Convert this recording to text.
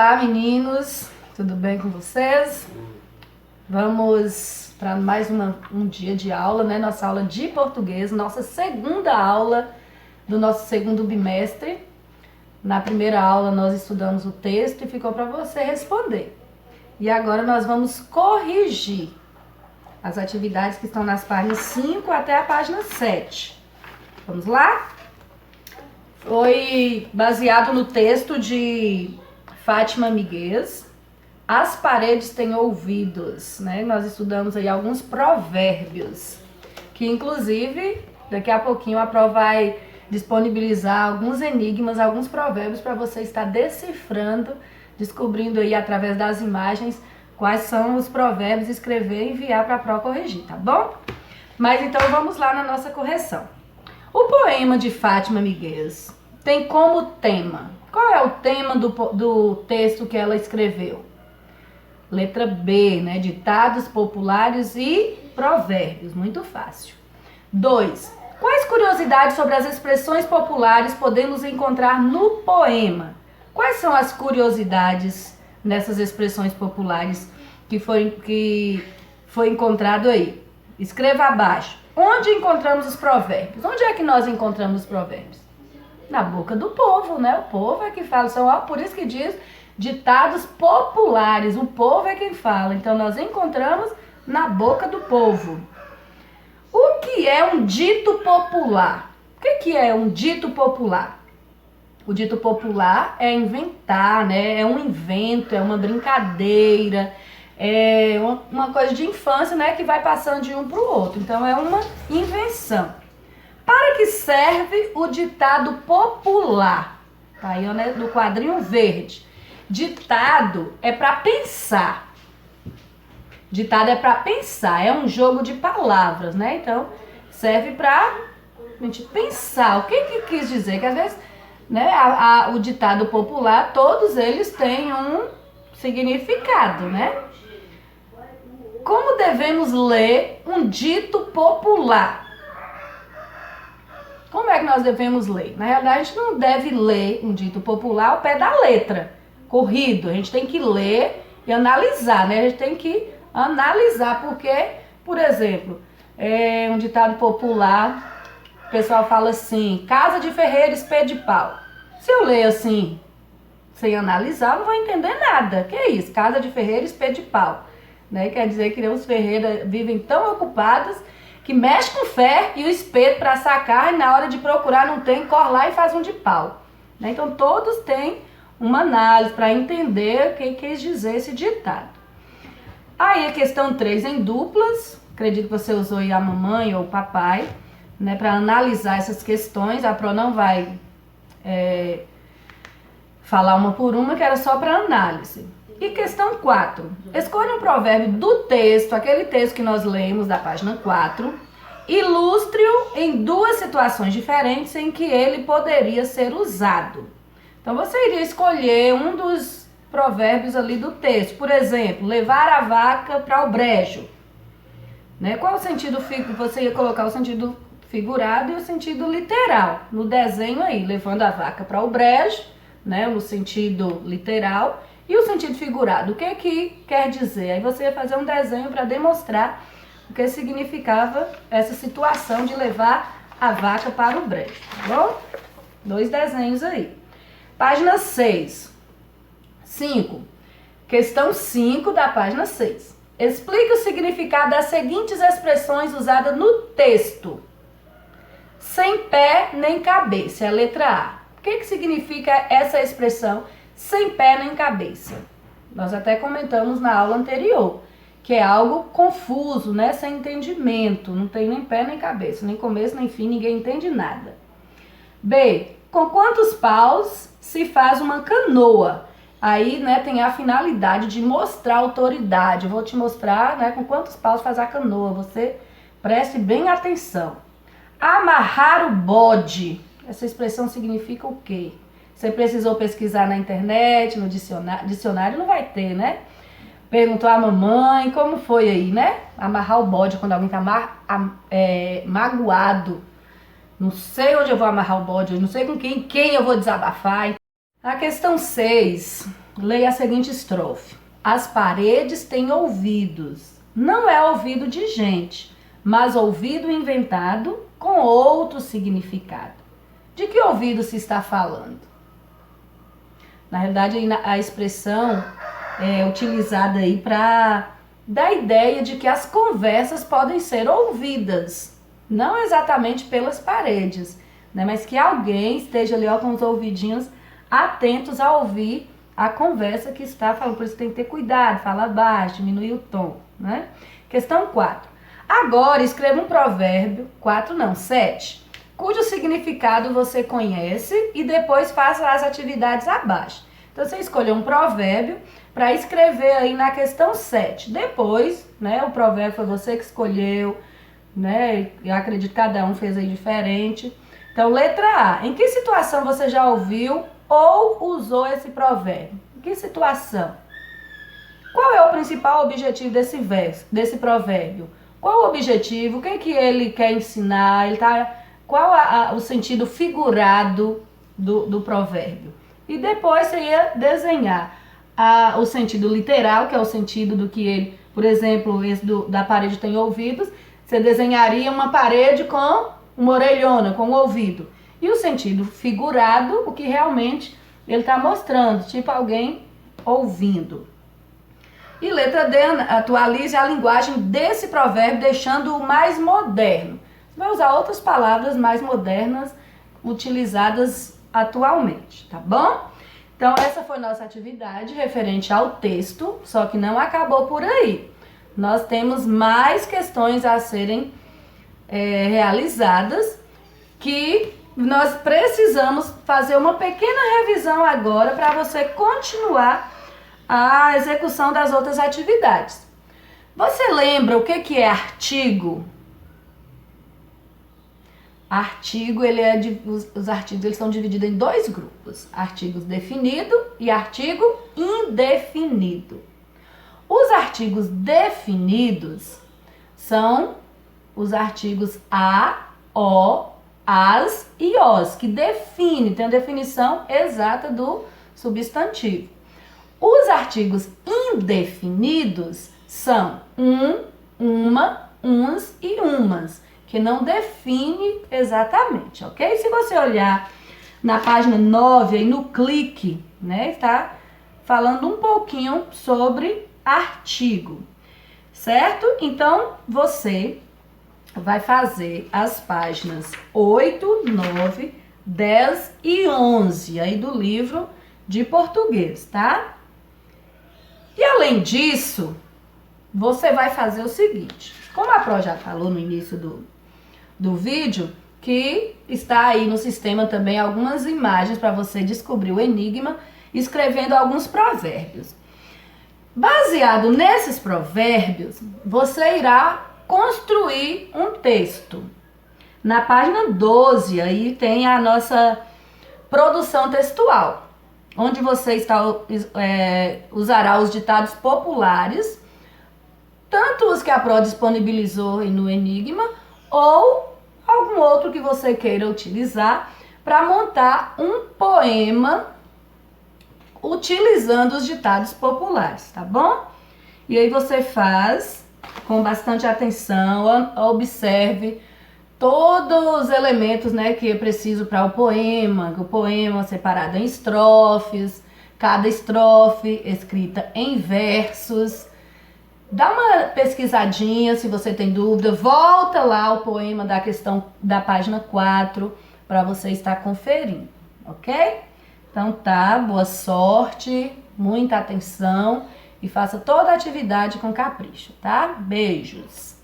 Olá, meninos, tudo bem com vocês? Vamos para mais um dia de aula, né? Nossa aula de português, nossa segunda aula do nosso segundo bimestre. Na primeira aula nós estudamos o texto e ficou para você responder. E agora nós vamos corrigir as atividades que estão nas páginas 5 até a página 7. Vamos lá? Foi baseado no texto de Fátima Miguez. As paredes têm ouvidos, né? Nós estudamos aí alguns provérbios, que inclusive daqui a pouquinho a prova vai disponibilizar alguns enigmas, alguns provérbios para você estar decifrando, descobrindo aí através das imagens quais são os provérbios, escrever e enviar para a prova corrigir, tá bom? Mas então vamos lá na nossa correção. O poema de Fátima Miguez tem como tema, qual é o tema do texto que ela escreveu? Letra B, né? Ditados populares e provérbios, muito fácil. 2. Quais curiosidades sobre as expressões populares podemos encontrar no poema? Quais são as curiosidades nessas expressões populares que foi encontrado aí? Escreva abaixo. Onde encontramos os provérbios? Onde é que nós encontramos os provérbios? Na boca do povo, né? O povo é que fala, por isso que diz ditados populares, o povo é quem fala. Então nós encontramos na boca do povo. O que é um dito popular? O que é um dito popular? O dito popular é inventar, né? É um invento, é uma brincadeira, é uma coisa de infância, né? Que vai passando de um para o outro. Então é uma invenção. Para que serve o ditado popular? Tá aí, né, no quadrinho verde. Ditado é para pensar. Ditado é para pensar, é um jogo de palavras, né? Então, serve para a gente pensar. O que quis dizer? Que às vezes, né, o ditado popular, todos eles têm um significado, né? Como devemos ler um dito popular? Como é que nós devemos ler? Na realidade, a gente não deve ler um dito popular ao pé da letra, corrido. A gente tem que ler e analisar, né? A gente tem que analisar, porque, por exemplo, um ditado popular, o pessoal fala assim, casa de ferreiro, espeto de pau. Se eu ler assim, sem analisar, eu não vou entender nada. Que é isso? Casa de ferreiro, espeto de pau. Né? Quer dizer que os ferreiros vivem tão ocupados que mexe com ferro e o espeto para sacar e na hora de procurar não tem, corre lá e faz um de pau. Né? Então todos têm uma análise para entender o que quis dizer esse ditado. Aí a questão 3 em duplas, acredito que você usou aí a mamãe ou o papai, né, para analisar essas questões. A Pro não vai falar uma por uma, que era só para análise. E questão 4. Escolha um provérbio do texto, aquele texto que nós lemos da página 4, ilustre-o em duas situações diferentes em que ele poderia ser usado. Então você iria escolher um dos provérbios ali do texto. Por exemplo, levar a vaca para o brejo. Né? Qual o sentido? Você ia colocar o sentido figurado e o sentido literal. No desenho aí, levando a vaca para o brejo, né? No sentido literal. E o sentido figurado, o que quer dizer? Aí você ia fazer um desenho para demonstrar o que significava essa situação de levar a vaca para o brejo, tá bom? 2 desenhos aí. Página 6. 5. Questão 5 da página 6. Explique o significado das seguintes expressões usadas no texto. Sem pé nem cabeça, é a letra A. O que significa essa expressão? Sem pé nem cabeça. Nós até comentamos na aula anterior, que é algo confuso, né? Sem entendimento, não tem nem pé nem cabeça, nem começo nem fim, ninguém entende nada. B. Com quantos paus se faz uma canoa? Aí, né, tem a finalidade de mostrar autoridade. Eu vou te mostrar, né, com quantos paus faz a canoa. Você preste bem atenção. Amarrar o bode. Essa expressão significa o quê? Você precisou pesquisar na internet, no dicionário não vai ter, né? Perguntou à mamãe, como foi aí, né? Amarrar o bode quando alguém tá magoado. Não sei onde eu vou amarrar o bode, não sei com quem eu vou desabafar. A questão 6 leia a seguinte estrofe. As paredes têm ouvidos. Não é ouvido de gente, mas ouvido inventado com outro significado. De que ouvido se está falando? Na realidade, a expressão é utilizada aí para dar a ideia de que as conversas podem ser ouvidas, não exatamente pelas paredes, né? Mas que alguém esteja ali ó, com os ouvidinhos atentos a ouvir a conversa que está falando. Por isso tem que ter cuidado, fala baixo, diminuir o tom, né? Questão 4. Agora escreva um provérbio, 7, cujo significado você conhece e depois faça as atividades abaixo. Então você escolheu um provérbio para escrever aí na questão 7. Depois, né, o provérbio foi você que escolheu, né? Eu acredito que cada um fez aí diferente. Então, letra A. Em que situação você já ouviu ou usou esse provérbio? Em que situação? Qual é o principal objetivo desse provérbio? Qual o objetivo? O que ele quer ensinar? Qual o sentido figurado do provérbio? E depois você ia desenhar o sentido literal, que é o sentido do que ele, por exemplo, esse da parede tem ouvidos, você desenharia uma parede com uma orelhona, com um ouvido. E o sentido figurado, o que realmente ele está mostrando, tipo alguém ouvindo. E letra D, atualize a linguagem desse provérbio, deixando-o mais moderno. Você vai usar outras palavras mais modernas utilizadas atualmente, tá bom? Então, essa foi nossa atividade referente ao texto, só que não acabou por aí. Nós temos mais questões a serem realizadas, que nós precisamos fazer uma pequena revisão agora para você continuar a execução das outras atividades. Você lembra o que é artigo? Artigo, os artigos eles são divididos em dois grupos, artigos definido e artigo indefinido. Os artigos definidos são os artigos a, o, as e os, que definem, tem a definição exata do substantivo. Os artigos indefinidos são uma, uns e umas, que não define exatamente, ok? Se você olhar na página 9, aí no clique, né, está falando um pouquinho sobre artigo, certo? Então, você vai fazer as páginas 8, 9, 10 e 11 aí do livro de português, tá? E além disso, você vai fazer o seguinte, como a Pro já falou no início do vídeo, que está aí no sistema também algumas imagens para você descobrir o enigma, escrevendo alguns provérbios. Baseado nesses provérbios, você irá construir um texto. Na página 12, aí tem a nossa produção textual, onde você usará os ditados populares, tanto os que a Pro disponibilizou no Enigma, ou algum outro que você queira utilizar para montar um poema utilizando os ditados populares, tá bom? E aí você faz com bastante atenção, observe todos os elementos, né, que é preciso para o poema separado em estrofes, cada estrofe escrita em versos. Dá uma pesquisadinha se você tem dúvida, volta lá ao poema da questão da página 4 para você estar conferindo, ok? Então tá, boa sorte, muita atenção e faça toda a atividade com capricho, tá? Beijos!